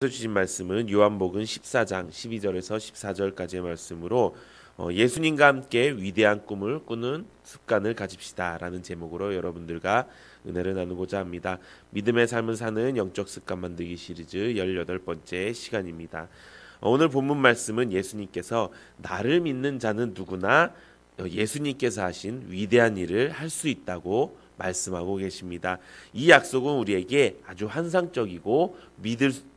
주신 말씀은 요한복음 14장 12절에서 14절까지의 말씀으로 예수님과 함께 위대한 꿈을 꾸는 습관을 가집시다 라는 제목으로 여러분들과 은혜를 나누고자 합니다. 믿음의 삶을 사는 영적 습관 만들기 시리즈 18번째 시간입니다. 오늘 본문 말씀은 예수님께서 나를 믿는 자는 누구나 예수님께서 하신 위대한 일을 할 수 있다고 말씀하고 계십니다. 이 약속은 우리에게 아주 환상적이고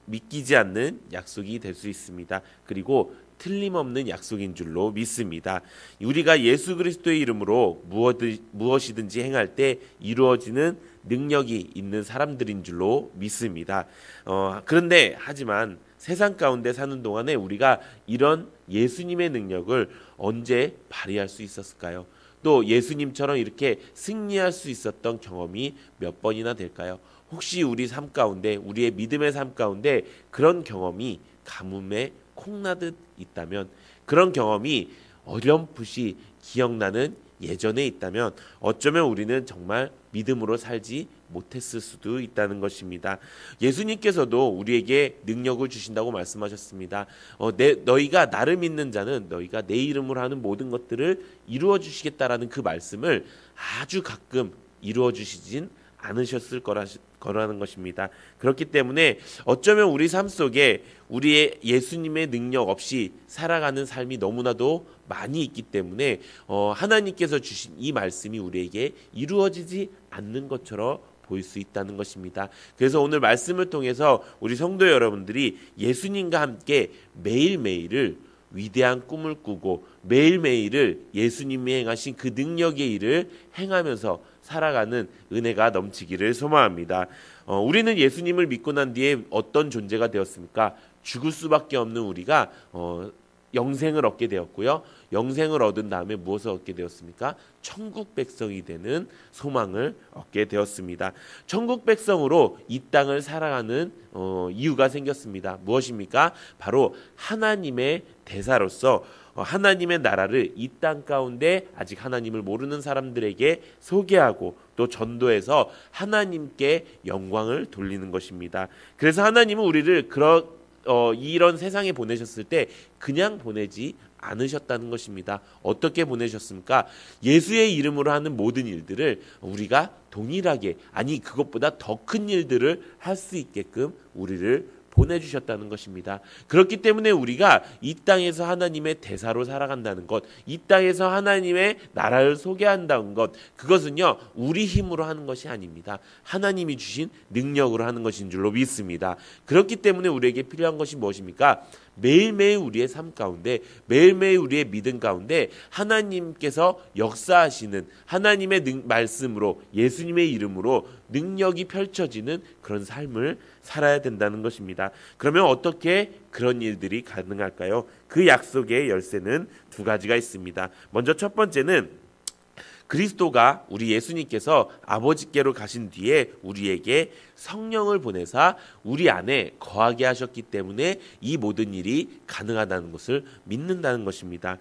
믿기지 않는 약속이 될 수 있습니다. 그리고 틀림없는 약속인 줄로 믿습니다. 우리가 예수 그리스도의 이름으로 무엇이든지 행할 때 이루어지는 능력이 있는 사람들인 줄로 믿습니다. 하지만 세상 가운데 사는 동안에 우리가 이런 예수님의 능력을 언제 발휘할 수 있었을까요? 또 예수님처럼 이렇게 승리할 수 있었던 경험이 몇 번이나 될까요? 혹시 우리 삶 가운데, 우리의 믿음의 삶 가운데 그런 경험이 가뭄에 콩나듯 있다면, 그런 경험이 어렴풋이 기억나는 예전에 있다면 어쩌면 우리는 정말 믿음으로 살지 못했을 수도 있다는 것입니다. 예수님께서도 우리에게 능력을 주신다고 말씀하셨습니다. 너희가 나를 믿는 자는 너희가 내 이름으로 하는 모든 것들을 이루어 주시겠다라는 그 말씀을 아주 가끔 이루어 주시진 않으셨을 거라는 것입니다. 그렇기 때문에 어쩌면 우리 삶 속에 우리의 예수님의 능력 없이 살아가는 삶이 너무나도 많이 있기 때문에 하나님께서 주신 이 말씀이 우리에게 이루어지지 않는 것처럼 보일 수 있다는 것입니다. 그래서 오늘 말씀을 통해서 우리 성도 여러분들이 예수님과 함께 매일매일을 위대한 꿈을 꾸고 매일매일을 예수님이 행하신 그 능력의 일을 행하면서 살아가는 은혜가 넘치기를 소망합니다. 우리는 예수님을 믿고 난 뒤에 어떤 존재가 되었습니까? 죽을 수밖에 없는 우리가 영생을 얻게 되었고요. 영생을 얻은 다음에 무엇을 얻게 되었습니까? 천국 백성이 되는 소망을 얻게 되었습니다. 천국 백성으로 이 땅을 살아가는 이유가 생겼습니다. 무엇입니까? 바로 하나님의 대사로서 하나님의 나라를 이 땅 가운데 아직 하나님을 모르는 사람들에게 소개하고 또 전도해서 하나님께 영광을 돌리는 것입니다. 그래서 하나님은 우리를 이런 세상에 보내셨을 때 그냥 보내지 않으셨다는 것입니다. 어떻게 보내셨습니까? 예수의 이름으로 하는 모든 일들을 우리가 동일하게, 아니 그것보다 더 큰 일들을 할 수 있게끔 우리를 보내주셨다는 것입니다. 그렇기 때문에 우리가 이 땅에서 하나님의 대사로 살아간다는 것, 이 땅에서 하나님의 나라를 소개한다는 것, 그것은요 우리 힘으로 하는 것이 아닙니다. 하나님이 주신 능력으로 하는 것인 줄로 믿습니다. 그렇기 때문에 우리에게 필요한 것이 무엇입니까? 매일매일 우리의 삶 가운데, 매일매일 우리의 믿음 가운데 하나님께서 역사하시는 하나님의 말씀으로, 예수님의 이름으로 능력이 펼쳐지는 그런 삶을 살아야 된다는 것입니다. 그러면 어떻게 그런 일들이 가능할까요? 그 약속의 열쇠는 두 가지가 있습니다. 먼저 첫 번째는 그리스도가, 우리 예수님께서 아버지께로 가신 뒤에 우리에게 성령을 보내사 우리 안에 거하게 하셨기 때문에 이 모든 일이 가능하다는 것을 믿는다는 것입니다.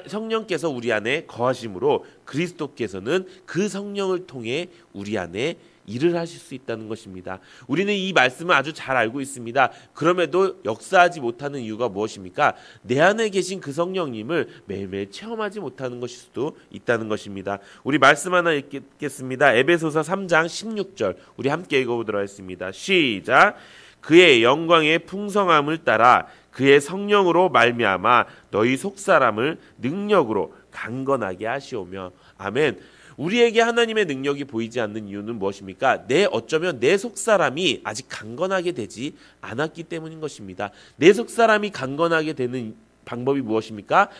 성령께서 우리 안에 거하심으로 그리스도께서는 그 성령을 통해 우리 안에 일을 하실 수 있다는 것입니다. 우리는 이 말씀을 아주 잘 알고 있습니다. 그럼에도 역사하지 못하는 이유가 무엇입니까? 내 안에 계신 그 성령님을 매일매일 체험하지 못하는 것일 수도 있다는 것입니다. 우리 말씀 하나 읽겠습니다. 에베소서 3장 16절 우리 함께 읽어보도록 하겠습니다. 시작! 그의 영광의 풍성함을 따라 그의 성령으로 말미암아 너희 속사람을 능력으로 강건하게 하시오며. 아멘. 우리에게 하나님의 능력이 보이지 않는 이유는 무엇입니까? 어쩌면 내 속사람이 아직 강건하게 되지 않았기 때문인 것입니다. 내 속사람이 강건하게 되는 방법이 무엇입니까?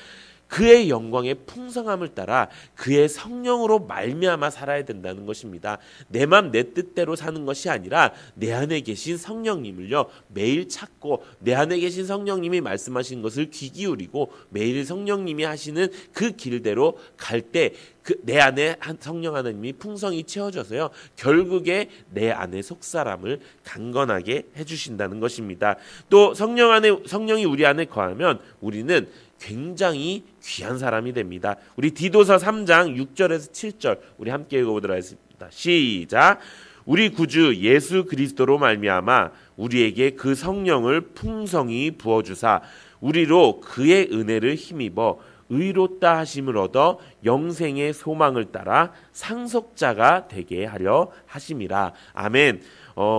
그의 영광의 풍성함을 따라 그의 성령으로 말미암아 살아야 된다는 것입니다. 내 맘 내 뜻대로 사는 것이 아니라 내 안에 계신 성령님을요 매일 찾고, 내 안에 계신 성령님이 말씀하신 것을 귀 기울이고 매일 성령님이 하시는 그 길대로 갈 때 내 안에 성령 하나님이 풍성히 채워져서요 결국에 내 안의 속사람을 강건하게 해주신다는 것입니다. 또 성령이 우리 안에 거하면 우리는 굉장히 귀한 사람이 됩니다. 우리 디도서 3장 6절에서 7절 우리 함께 읽어보도록 하겠습니다. 시작! 우리 구주 예수 그리스도로 말미암아 우리에게 그 성령을 풍성히 부어주사 우리로 그의 은혜를 힘입어 의롭다 하심을 얻어 영생의 소망을 따라 상속자가 되게 하려 하심이라. 아멘.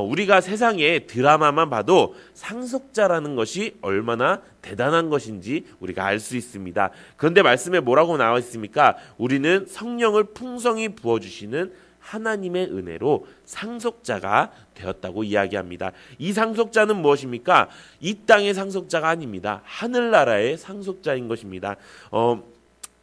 우리가 세상의 드라마만 봐도 상속자라는 것이 얼마나 대단한 것인지 우리가 알 수 있습니다. 그런데 말씀에 뭐라고 나와 있습니까? 우리는 성령을 풍성히 부어주시는 하나님의 은혜로 상속자가 되었다고 이야기합니다. 이 상속자는 무엇입니까? 이 땅의 상속자가 아닙니다. 하늘나라의 상속자인 것입니다.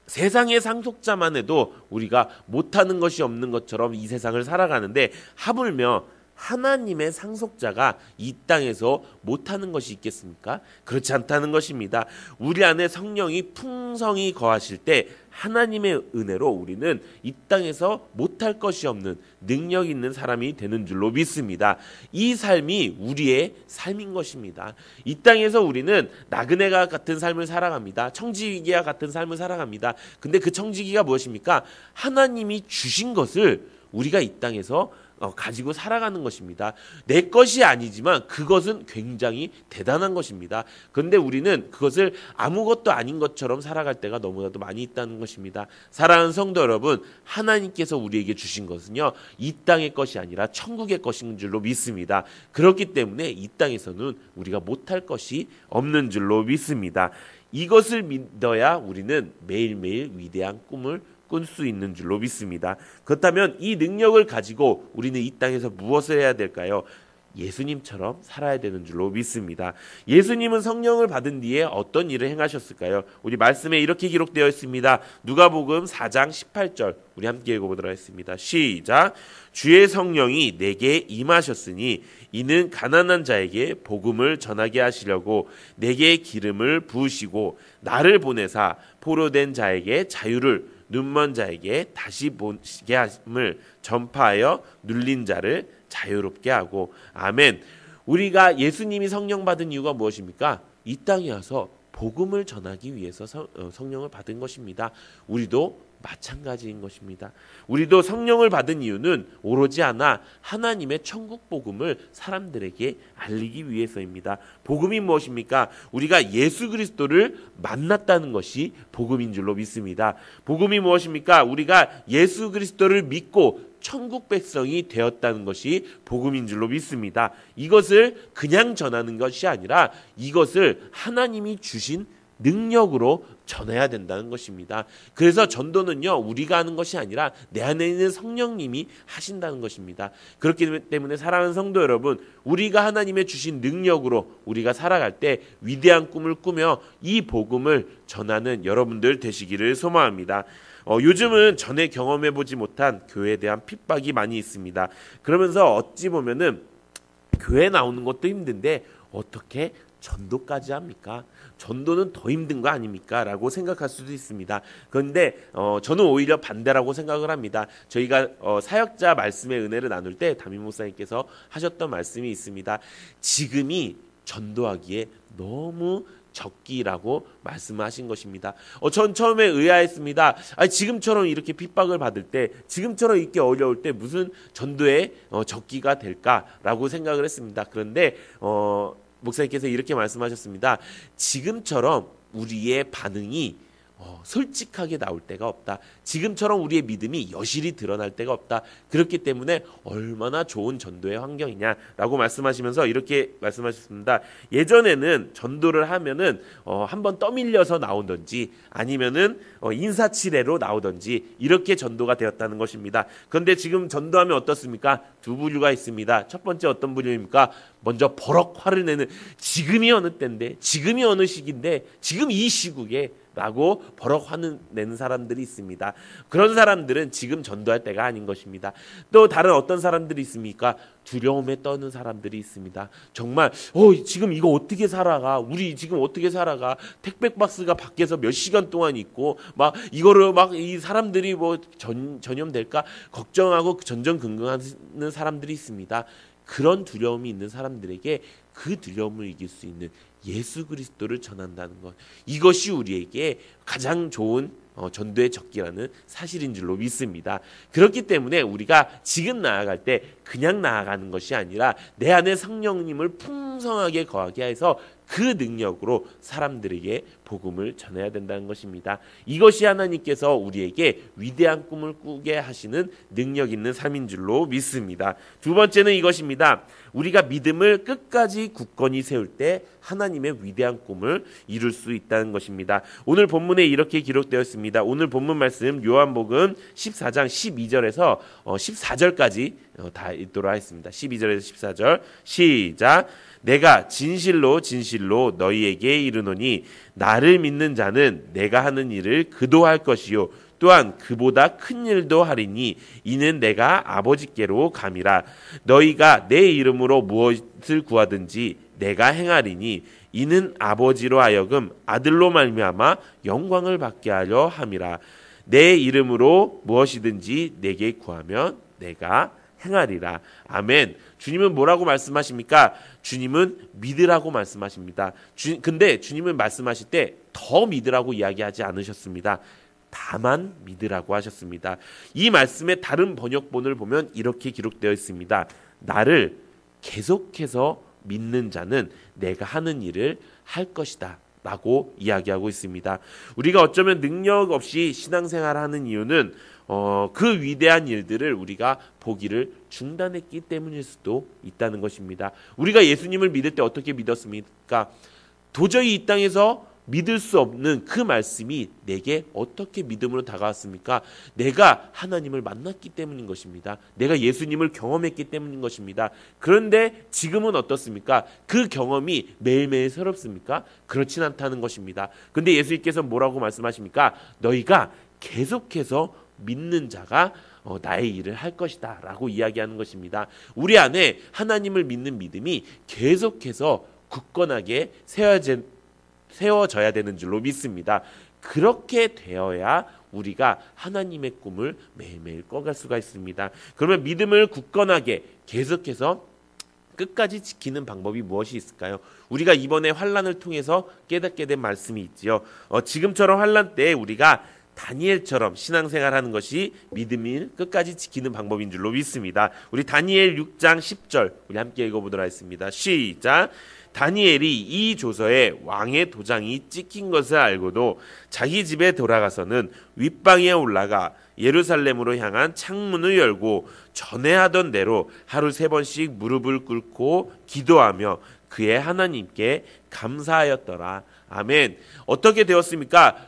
세상의 상속자만 해도 우리가 못하는 것이 없는 것처럼 이 세상을 살아가는데 하물며 하나님의 상속자가 이 땅에서 못하는 것이 있겠습니까? 그렇지 않다는 것입니다. 우리 안에 성령이 풍성히 거하실 때 하나님의 은혜로 우리는 이 땅에서 못할 것이 없는 능력 있는 사람이 되는 줄로 믿습니다. 이 삶이 우리의 삶인 것입니다. 이 땅에서 우리는 나그네가 같은 삶을 살아갑니다. 청지기와 같은 삶을 살아갑니다. 근데 그 청지기가 무엇입니까? 하나님이 주신 것을 우리가 이 땅에서 가지고 살아가는 것입니다. 내 것이 아니지만 그것은 굉장히 대단한 것입니다. 그런데 우리는 그것을 아무것도 아닌 것처럼 살아갈 때가 너무나도 많이 있다는 것입니다. 사랑하는 성도 여러분, 하나님께서 우리에게 주신 것은요, 이 땅의 것이 아니라 천국의 것인 줄로 믿습니다. 그렇기 때문에 이 땅에서는 우리가 못할 것이 없는 줄로 믿습니다. 이것을 믿어야 우리는 매일매일 위대한 꿈을 꿀 수 있는 줄로 믿습니다. 그렇다면 이 능력을 가지고 우리는 이 땅에서 무엇을 해야 될까요? 예수님처럼 살아야 되는 줄로 믿습니다. 예수님은 성령을 받은 뒤에 어떤 일을 행하셨을까요? 우리 말씀에 이렇게 기록되어 있습니다. 누가복음 4장 18절 우리 함께 읽어보도록 하겠습니다. 시작. 주의 성령이 내게 임하셨으니 이는 가난한 자에게 복음을 전하게 하시려고 내게 기름을 부으시고 나를 보내사 포로된 자에게 자유를 눈먼 자에게 다시 보시게 함을 전파하여 눌린 자를 자유롭게 하고. 아멘. 우리가 예수님이 성령 받은 이유가 무엇입니까? 이 땅에 와서 복음을 전하기 위해서 성령을 받은 것입니다. 우리도 마찬가지인 것입니다. 우리도 성령을 받은 이유는 오로지 하나 하나님의 천국 복음을 사람들에게 알리기 위해서입니다. 복음이 무엇입니까? 우리가 예수 그리스도를 만났다는 것이 복음인 줄로 믿습니다. 복음이 무엇입니까? 우리가 예수 그리스도를 믿고 천국 백성이 되었다는 것이 복음인 줄로 믿습니다. 이것을 그냥 전하는 것이 아니라 이것을 하나님이 주신 능력으로 전해야 된다는 것입니다. 그래서 전도는요, 우리가 하는 것이 아니라 내 안에 있는 성령님이 하신다는 것입니다. 그렇기 때문에 사랑하는 성도 여러분, 우리가 하나님의 주신 능력으로 우리가 살아갈 때 위대한 꿈을 꾸며 이 복음을 전하는 여러분들 되시기를 소망합니다. 요즘은 전에 경험해보지 못한 교회에 대한 핍박이 많이 있습니다. 그러면서 어찌 보면은 교회 나오는 것도 힘든데 어떻게 전도까지 합니까? 전도는 더 힘든 거 아닙니까? 라고 생각할 수도 있습니다. 그런데 저는 오히려 반대라고 생각을 합니다. 저희가 사역자 말씀의 은혜를 나눌 때 담임 목사님께서 하셨던 말씀이 있습니다. 지금이 전도하기에 너무 적기라고 말씀하신 것입니다. 전 처음에 의아했습니다. 지금처럼 이렇게 핍박을 받을 때, 지금처럼 이렇게 어려울 때 무슨 전도의 적기가 될까라고 생각을 했습니다. 그런데 목사님께서 이렇게 말씀하셨습니다. 지금처럼 우리의 반응이 솔직하게 나올 때가 없다. 지금처럼 우리의 믿음이 여실히 드러날 때가 없다. 그렇기 때문에 얼마나 좋은 전도의 환경이냐라고 말씀하시면서 이렇게 말씀하셨습니다. 예전에는 전도를 하면은 한번 떠밀려서 나오든지 아니면은 인사치레로 나오든지 이렇게 전도가 되었다는 것입니다. 그런데 지금 전도하면 어떻습니까? 두 부류가 있습니다. 첫 번째 어떤 부류입니까? 먼저 버럭 화를 내는, 지금이 어느 때인데, 지금이 어느 시기인데, 지금 이 시국에 라고 버럭 화는 내는 사람들이 있습니다. 그런 사람들은 지금 전도할 때가 아닌 것입니다. 또 다른 어떤 사람들이 있습니까? 두려움에 떠는 사람들이 있습니다. 정말 지금 이거 어떻게 살아가? 우리 지금 어떻게 살아가? 택배 박스가 밖에서 몇 시간 동안 있고 막 이거를 막 이 사람들이 뭐 전염될까 걱정하고 전전긍긍하는 사람들이 있습니다. 그런 두려움이 있는 사람들에게 그 두려움을 이길 수 있는 예수 그리스도를 전한다는 것, 이것이 우리에게 가장 좋은 전도의 적기라는 사실인 줄로 믿습니다. 그렇기 때문에 우리가 지금 나아갈 때 그냥 나아가는 것이 아니라 내 안에 성령님을 풍성하게 거하게 해서 그 능력으로 사람들에게 복음을 전해야 된다는 것입니다. 이것이 하나님께서 우리에게 위대한 꿈을 꾸게 하시는 능력 있는 삶인 줄로 믿습니다. 두 번째는 이것입니다. 우리가 믿음을 끝까지 굳건히 세울 때 하나님의 위대한 꿈을 이룰 수 있다는 것입니다. 오늘 본문에 이렇게 기록되어 있습니다. 오늘 본문 말씀 요한복음 14장 12절에서 14절까지 다 읽도록 하겠습니다. 12절에서 14절 시작. 내가 진실로 진실로 너희에게 이르노니 나를 믿는 자는 내가 하는 일을 그도 할 것이요 또한 그보다 큰 일도 하리니 이는 내가 아버지께로 감이라. 너희가 내 이름으로 무엇을 구하든지 내가 행하리니 이는 아버지로 하여금 아들로 말미암아 영광을 받게 하려 함이라. 내 이름으로 무엇이든지 내게 구하면 내가 행하리라. 아멘. 주님은 뭐라고 말씀하십니까? 주님은 믿으라고 말씀하십니다. 근데 주님은 말씀하실 때 더 믿으라고 이야기하지 않으셨습니다. 다만 믿으라고 하셨습니다. 이 말씀의 다른 번역본을 보면 이렇게 기록되어 있습니다. 나를 계속해서 믿는 자는 내가 하는 일을 할 것이다 라고 이야기하고 있습니다. 우리가 어쩌면 능력 없이 신앙생활을 하는 이유는 그 위대한 일들을 우리가 보기를 중단했기 때문일 수도 있다는 것입니다. 우리가 예수님을 믿을 때 어떻게 믿었습니까? 도저히 이 땅에서 믿을 수 없는 그 말씀이 내게 어떻게 믿음으로 다가왔습니까? 내가 하나님을 만났기 때문인 것입니다. 내가 예수님을 경험했기 때문인 것입니다. 그런데 지금은 어떻습니까? 그 경험이 매일매일 새롭습니까? 그렇진 않다는 것입니다. 근데 예수님께서 뭐라고 말씀하십니까? 너희가 계속해서 믿는 자가 나의 일을 할 것이다 라고 이야기하는 것입니다. 우리 안에 하나님을 믿는 믿음이 계속해서 굳건하게 세워져야 되는 줄로 믿습니다. 그렇게 되어야 우리가 하나님의 꿈을 매일매일 꿔갈 수가 있습니다. 그러면 믿음을 굳건하게 계속해서 끝까지 지키는 방법이 무엇이 있을까요? 우리가 이번에 환난을 통해서 깨닫게 된 말씀이 있지요. 지금처럼 환난 때에 우리가 다니엘처럼 신앙생활하는 것이 믿음을 끝까지 지키는 방법인 줄로 믿습니다. 우리 다니엘 6장 10절 우리 함께 읽어보도록 하겠습니다. 시작. 다니엘이 이 조서에 왕의 도장이 찍힌 것을 알고도 자기 집에 돌아가서는 윗방에 올라가 예루살렘으로 향한 창문을 열고 전에 하던 대로 하루 3번씩 무릎을 꿇고 기도하며 그의 하나님께 감사하였더라. 아멘. 어떻게 되었습니까?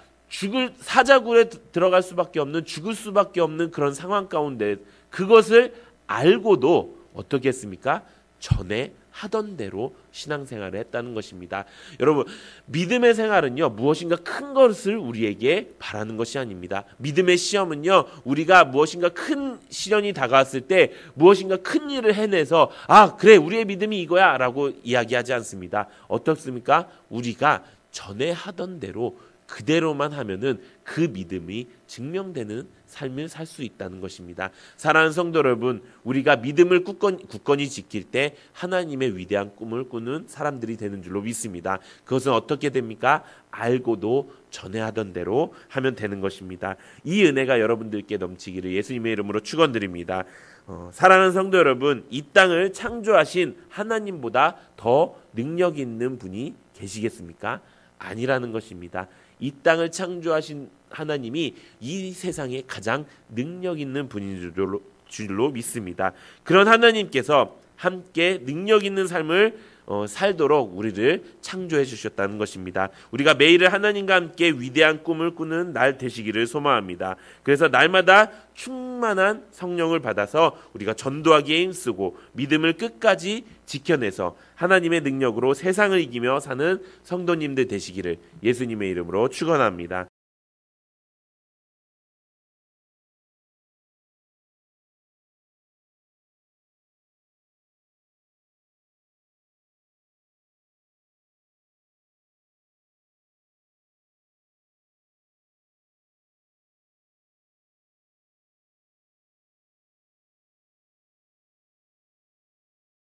사자굴에 들어갈 수밖에 없는, 죽을 수밖에 없는 그런 상황 가운데 그것을 알고도 어떻게 했습니까? 전에 하던 대로 신앙생활을 했다는 것입니다. 여러분, 믿음의 생활은요, 무엇인가 큰 것을 우리에게 바라는 것이 아닙니다. 믿음의 시험은요, 우리가 무엇인가 큰 시련이 다가왔을 때 무엇인가 큰 일을 해내서 그래, 우리의 믿음이 이거야 라고 이야기하지 않습니다. 어떻습니까? 우리가 전에 하던 대로 그대로만 하면은 그 믿음이 증명되는 삶을 살 수 있다는 것입니다. 사랑하는 성도 여러분, 우리가 믿음을 굳건히 지킬 때 하나님의 위대한 꿈을 꾸는 사람들이 되는 줄로 믿습니다. 그것은 어떻게 됩니까? 알고도 전에 하던 대로 하면 되는 것입니다. 이 은혜가 여러분들께 넘치기를 예수님의 이름으로 축원드립니다. 사랑하는 성도 여러분, 이 땅을 창조하신 하나님보다 더 능력 있는 분이 계시겠습니까? 아니라는 것입니다. 이 땅을 창조하신 하나님이 이 세상에 가장 능력 있는 분인 줄로 믿습니다. 그런 하나님께서 함께 능력 있는 삶을 살도록 우리를 창조해 주셨다는 것입니다. 우리가 매일 하나님과 함께 위대한 꿈을 꾸는 날 되시기를 소망합니다. 그래서 날마다 충만한 성령을 받아서 우리가 전도하기에 힘쓰고 믿음을 끝까지 지켜내서 하나님의 능력으로 세상을 이기며 사는 성도님들 되시기를 예수님의 이름으로 축원합니다.